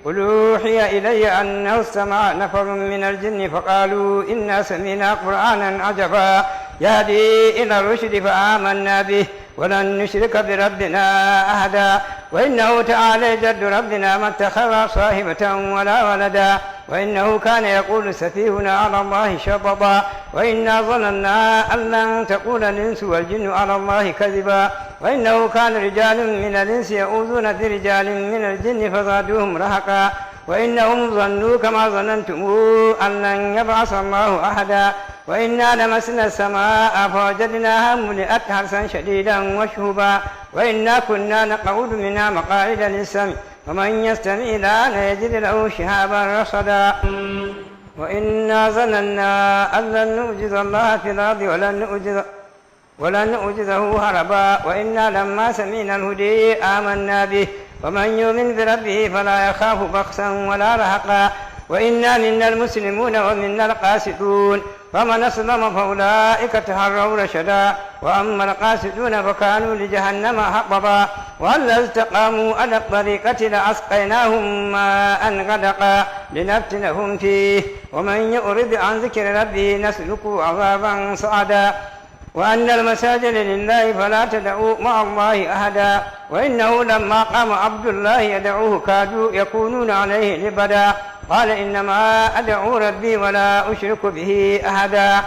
قل أوحي إلي أنه استمع نفر من الجن فقالوا إنا سمعنا قرآنا عجبا يهدي إلى الرشد فآمنا به ولن نشرك بربنا أحدا وإنه تعالى جد ربنا ما اتخذ صاحبة ولا ولدا وإنه كان يقول سفيهنا على الله شططا وإنا ظننا أن لن تقول الإنس والجن على الله كذبا وإنه كان رجال من الإنس يؤذون برجال من الجن فزادوهم رهقا وإنهم ظنوا كما ظننتم أن لن يبعث الله أحدا وإنا لمسنا السماء فوجدناها ملئت حرسا شديدا وشهبا وإنا كنا نقعد منها مقاعد للسمع ومن يستمع الآن يجد له شهابا رصدا وإنا ظننا أن لن نعجز الله في الأرض ولن نعجزه هربا وإنا لما سمعنا الهدي آمنا به ومن يؤمن بربه فلا يخاف بخسا ولا رهقا وإنا منا المسلمون ومنا القاسطون فمن أسلم فأولئك تهروا رشدا وأما القاسطون فكانوا لجهنم حطبا وأن استقاموا على الطريقة لأسقيناهم ماء غدقا لنفتنهم فيه ومن يعرض عن ذكر ربه نسلكه عذابا صعدا وأن المساجد لله فلا تدعوا مع الله أحدا وإنه لما قام عبد الله يدعوه كادوا يكونون عليه لبدا قال إنما أدعو ربي ولا أشرك به أحدا